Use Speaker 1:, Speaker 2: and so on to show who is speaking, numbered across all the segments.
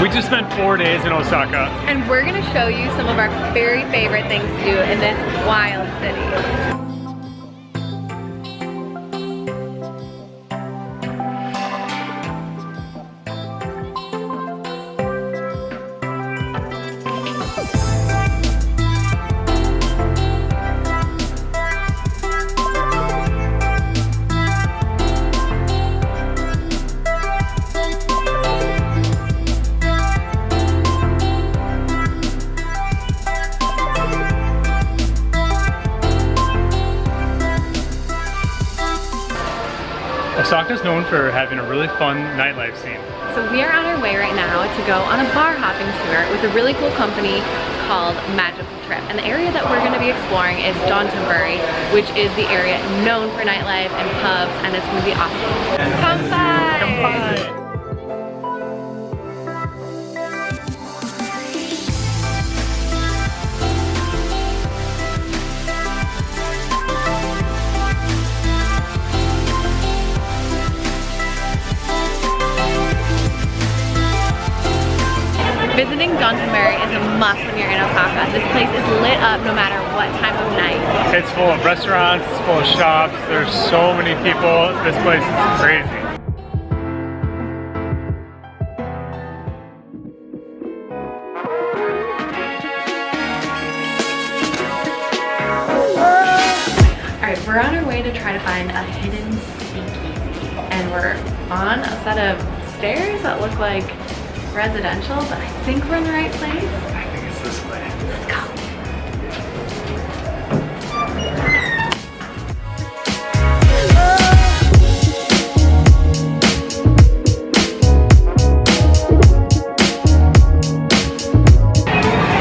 Speaker 1: We just spent 4 days in Osaka.
Speaker 2: And we're gonna show you some of our very favorite things to do in this wild city.
Speaker 1: Osaka's known for having a really fun nightlife scene.
Speaker 2: So we are on our way right now to go on a bar hopping tour with a really cool company called Magical Trip. And the area that we're going to be exploring is Downtonbury, which is the area known for nightlife and pubs, and it's going to be awesome. Come by!
Speaker 1: Come by!
Speaker 2: Visiting Downtonbury is a must when you're in Osaka. This place is lit up no matter what time of night.
Speaker 1: It's full of restaurants, it's full of shops, there's so many people. This place is crazy.
Speaker 2: Alright, we're on our way to try to find a hidden speakeasy. And we're on a set of stairs that look like residential, but I think we're in the right place.
Speaker 1: I think it's this way.
Speaker 2: Let's go.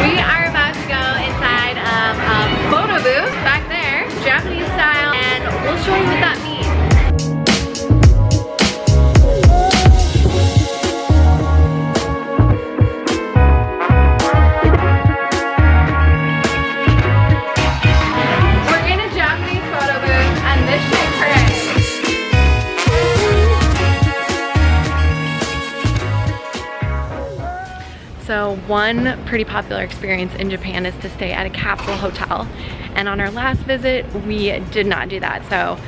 Speaker 2: We are about to go inside of a photo booth back there, Japanese style, and we'll show you what that means. So one pretty popular experience in Japan is to stay at a capsule hotel. And on our last visit, we did not do that. So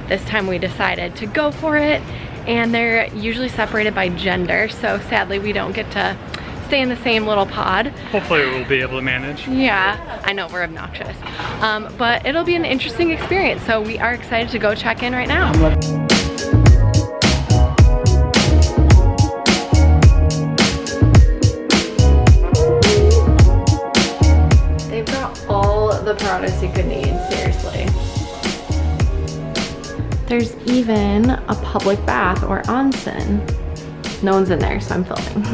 Speaker 2: this time we decided to go for it. And they're usually separated by gender. So sadly, we don't get to stay in the same little pod.
Speaker 1: Hopefully we'll be able to manage.
Speaker 2: Yeah, I know we're obnoxious. But it'll be an interesting experience. So we are excited to go check in right now. The products you could need, seriously. There's even a public bath or onsen. No one's in there, so I'm filming.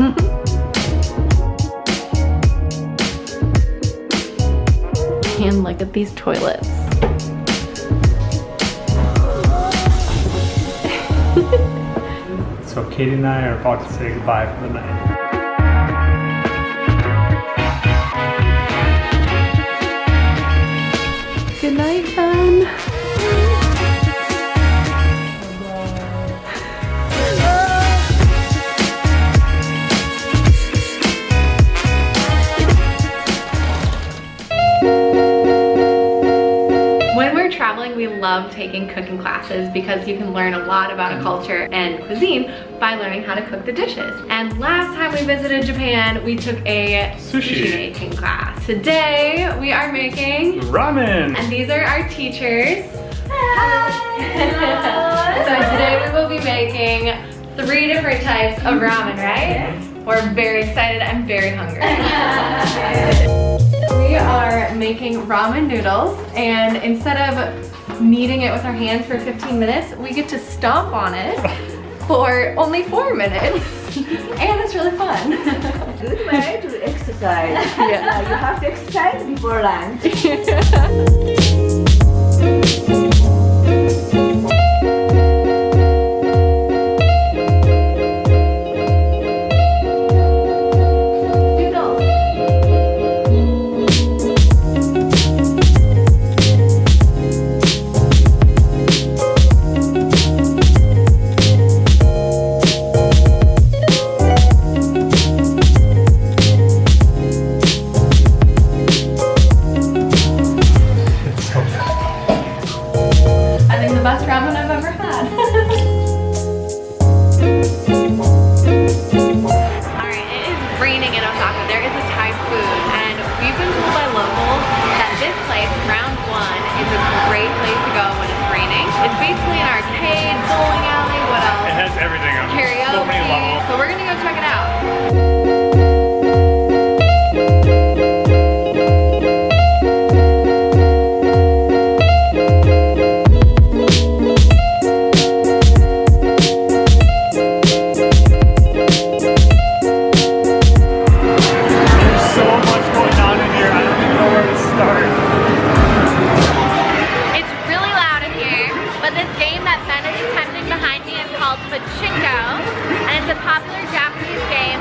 Speaker 2: And look at these toilets.
Speaker 1: So Katie and I are about to say goodbye for the night.
Speaker 2: Good night, Ben. When we're traveling, we love taking cooking classes because you can learn a lot about a culture and cuisine by learning how to cook the dishes. And last time we visited Japan, we took a sushi making class. Today, we are making
Speaker 1: ramen.
Speaker 2: And these are our teachers. Hi. So today we will be making 3 different types of ramen, right? We're very excited. I'm very hungry. We are making ramen noodles, and instead of kneading it with our hands for 15 minutes, we get to stomp on it for only 4 minutes. And it's really fun.
Speaker 3: Good way to exercise. Yeah. You have to exercise before lunch.
Speaker 2: ever had. Alright, it is raining in Osaka. There is a typhoon, and we've been told by locals that this place, Round 1, is a great place to go when it's raining. It's basically an arcade, bowling alley, what else?
Speaker 1: It has everything on it.
Speaker 2: Karaoke.
Speaker 1: So many levels.
Speaker 2: So we're gonna go check it out. Pachinko, and it's a popular Japanese game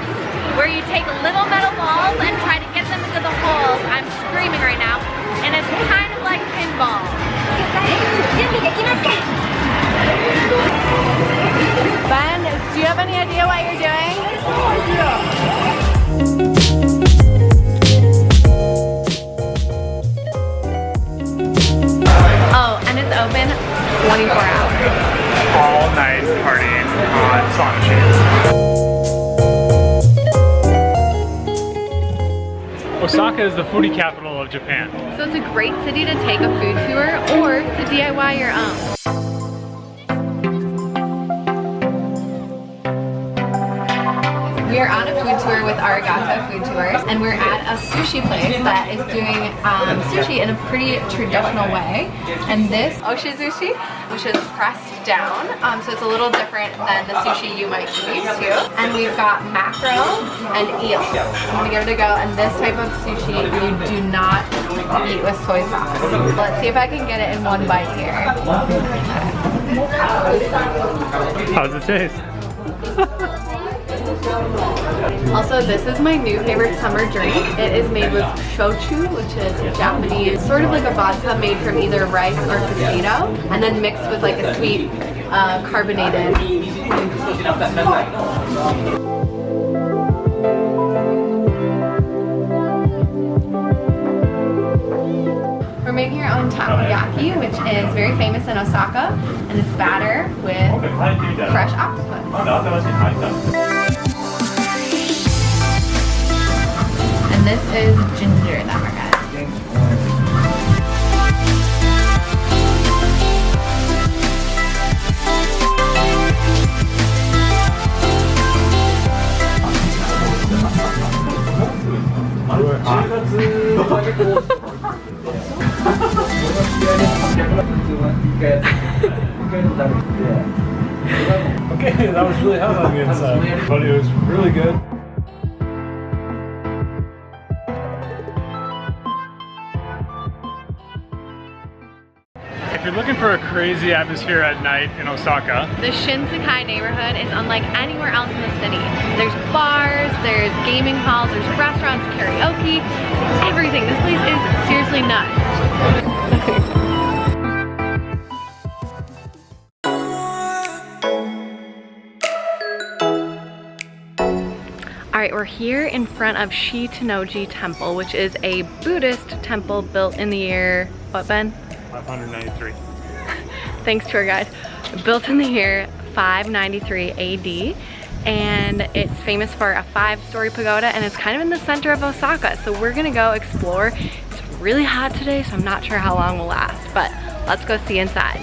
Speaker 2: where you take little metal balls and try to get them into the holes. I'm screaming right now, and it's kind of like pinball. Ben, do you have any idea what you're doing? Oh, and it's open 24 hours.
Speaker 1: All night partying on slot machines. Osaka is the foodie capital of Japan.
Speaker 2: So it's a great city to take a food tour or to DIY your own. We are on a food tour with Arigato Food Tours, and we're at a sushi place that is doing sushi in a pretty traditional way. And this oshizushi, which is pressed down, so it's a little different than the sushi you might be used to. And we've got mackerel and eel. I'm gonna give it a go. And this type of sushi you do not eat with soy sauce. Let's see if I can get it in one bite here.
Speaker 1: How's it taste?
Speaker 2: Also, this is my new favorite summer drink. It is made with shochu, which is Japanese, sort of like a vodka made from either rice or potato, and then mixed with like a sweet carbonated. We're making our own takoyaki, which is very famous in Osaka, and it's batter with fresh octopus. And this is ginger that we're getting.
Speaker 4: Okay, that was really hot on the inside, but it was really good.
Speaker 1: If you're looking for a crazy atmosphere at night in Osaka,
Speaker 2: The Shinsekai neighborhood is unlike anywhere else in the city. There's bars, there's gaming halls, there's restaurants, karaoke, everything. This place is seriously nuts. Alright, we're here in front of Shitanoji Temple, which is a Buddhist temple built in the year, what, Ben?
Speaker 1: 593.
Speaker 2: Thanks, tour guide. Built in the year 593 AD, and it's famous for a 5-story pagoda, and it's kind of in the center of Osaka. So we're gonna go explore. It's really hot today, so I'm not sure how long we'll last, but let's go see inside.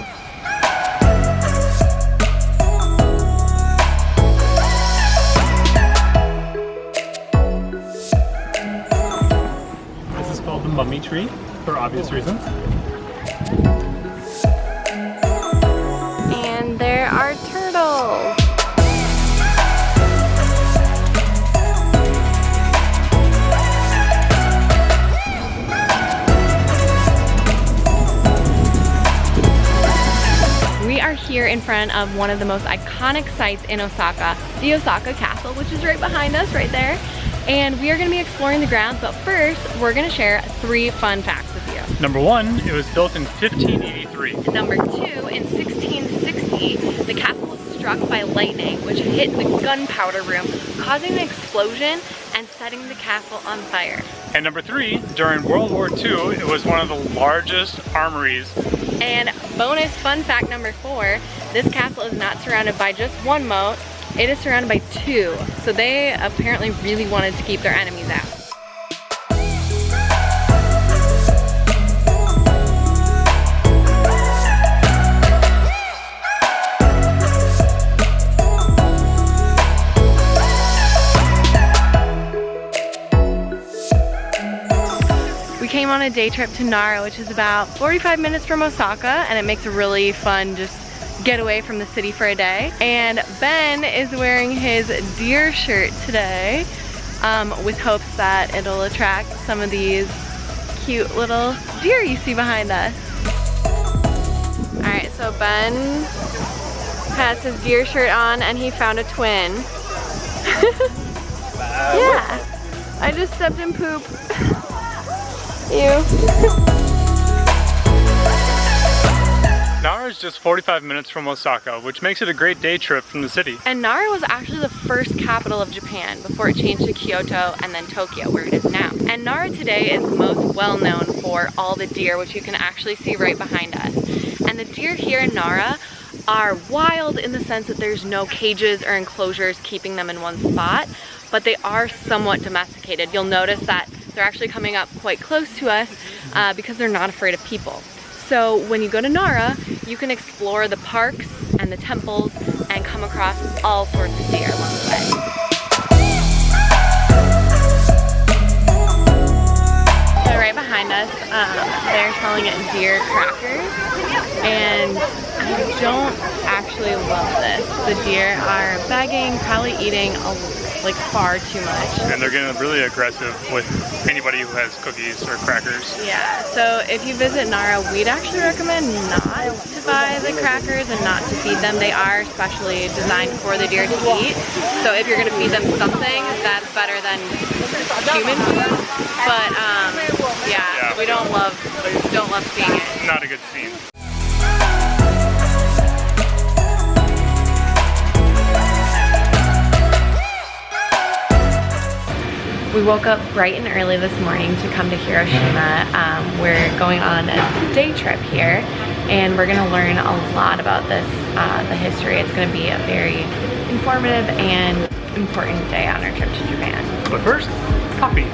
Speaker 1: This is called the Mummy Tree for obvious reasons.
Speaker 2: And there are turtles. We are here in front of one of the most iconic sites in Osaka, the Osaka Castle, which is right behind us, right there. And we are going to be exploring the grounds, but first, we're going to share 3 fun facts with you.
Speaker 1: Number 1, it was built in 1583.
Speaker 2: Number 2, in 1660, the castle was struck by lightning, which hit the gunpowder room, causing an explosion and setting the castle on fire.
Speaker 1: And number 3, during World War II, it was one of the largest armories.
Speaker 2: And bonus fun fact number 4, this castle is not surrounded by just one moat, it is surrounded by 2. So they apparently really wanted to keep their enemies out. We came on a day trip to Nara, which is about 45 minutes from Osaka, and it makes a really fun just get away from the city for a day. And Ben is wearing his deer shirt today with hopes that it'll attract some of these cute little deer you see behind us. All right, so Ben has his deer shirt on and he found a twin. Yeah, I just stepped in poop. Ew.
Speaker 1: Nara is just 45 minutes from Osaka, which makes it a great day trip from the city.
Speaker 2: And Nara was actually the first capital of Japan before it changed to Kyoto and then Tokyo, where it is now. And Nara today is most well known for all the deer, which you can actually see right behind us. And the deer here in Nara are wild in the sense that there's no cages or enclosures keeping them in one spot, but they are somewhat domesticated. You'll notice that they're actually coming up quite close to us because they're not afraid of people. So when you go to Nara, you can explore the parks and the temples and come across all sorts of deer along the way. So right behind us, they're selling deer crackers, and I don't actually love this. The deer are begging, probably eating like far too much.
Speaker 1: And they're getting really aggressive with anybody who has cookies or crackers.
Speaker 2: Yeah, so if you visit Nara, we'd actually recommend not to buy the crackers and not to feed them. They are specially designed for the deer to eat. So if you're gonna feed them something, that's better than human food. But yeah, we don't love seeing it.
Speaker 1: Not a good scene.
Speaker 2: We woke up bright and early this morning to come to Hiroshima. We're going on a day trip here, and we're gonna learn a lot about this, the history. It's gonna be a very informative and important day on our trip to Japan.
Speaker 1: But first, coffee.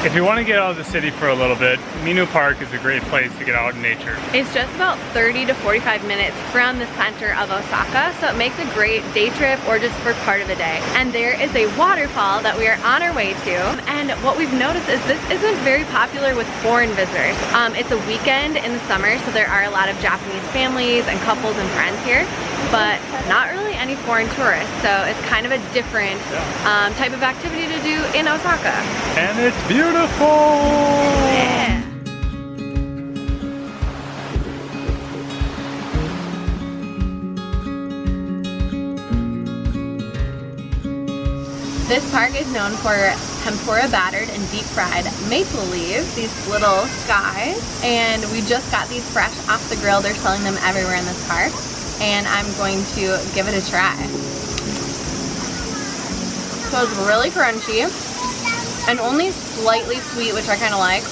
Speaker 1: If you want to get out of the city for a little bit, Minoo Park is a great place to get out in nature.
Speaker 2: It's just about 30 to 45 minutes from the center of Osaka, so it makes a great day trip or just for part of the day. And there is a waterfall that we are on our way to. And what we've noticed is this isn't very popular with foreign visitors. It's a weekend in the summer, so there are a lot of Japanese families and couples and friends here, but not really any foreign tourists. So it's kind of a different type of activity to do in Osaka.
Speaker 1: And it's beautiful!
Speaker 2: Yeah. This park is known for tempura battered and deep fried maple leaves, these little guys, and we just got these fresh off the grill. They're selling them everywhere in this park, and I'm going to give it a try. So it's really crunchy and only slightly sweet, which I kind of like.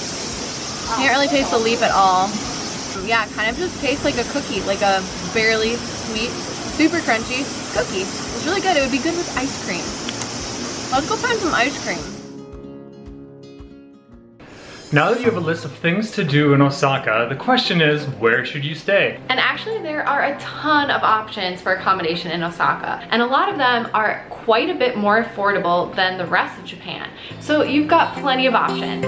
Speaker 2: Can't really taste the leaf at all. Yeah, it kind of just tastes like a cookie, like a barely sweet, super crunchy cookie. It's really good. It would be good with ice cream. Let's go find some ice cream.
Speaker 1: Now that you have a list of things to do in Osaka, the question is, where should you stay?
Speaker 2: And actually there are a ton of options for accommodation in Osaka, and a lot of them are quite a bit more affordable than the rest of Japan. So you've got plenty of options.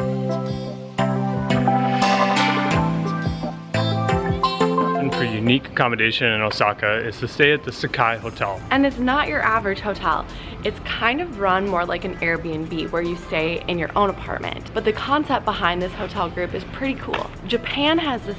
Speaker 1: For unique accommodation in Osaka is to stay at the Shinsekai Hotel.
Speaker 2: And it's not your average hotel. It's kind of run more like an Airbnb where you stay in your own apartment. But the concept behind this hotel group is pretty cool. Japan has this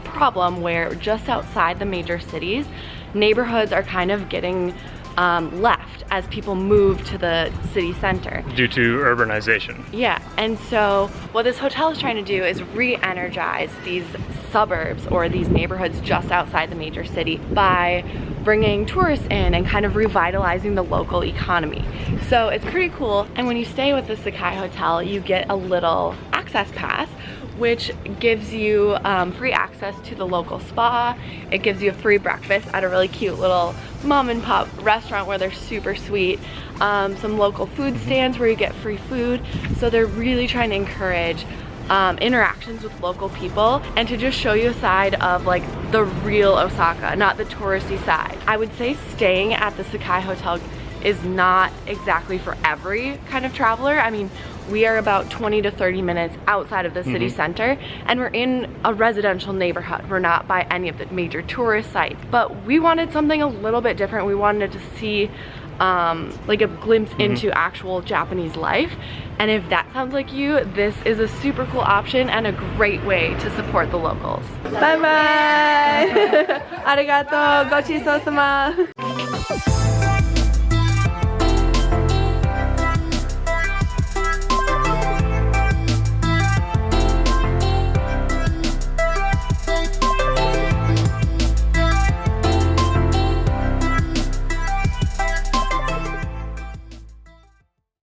Speaker 2: problem where just outside the major cities, neighborhoods are kind of getting left as people move to the city center.
Speaker 1: Due to urbanization.
Speaker 2: Yeah, and so what this hotel is trying to do is re-energize these suburbs or these neighborhoods just outside the major city by bringing tourists in and kind of revitalizing the local economy. So it's pretty cool. And when you stay with the Shinsekai Hotel, you get a little access pass, which gives you free access to the local spa. It gives you a free breakfast at a really cute little mom and pop restaurant where they're super sweet. Some local food stands where you get free food. So they're really trying to encourage interactions with local people and to just show you a side of like the real Osaka, not the touristy side. I would say staying at the Shinsekai Hotel is not exactly for every kind of traveler. I mean, we are about 20 to 30 minutes outside of the city center, and we're in a residential neighborhood. We're not by any of the major tourist sites, but we wanted something a little bit different. We wanted to see like a glimpse into actual Japanese life. And if that sounds like you, this is a super cool option and a great way to support the locals. Bye bye! Arigato! Gochi-sou-sama!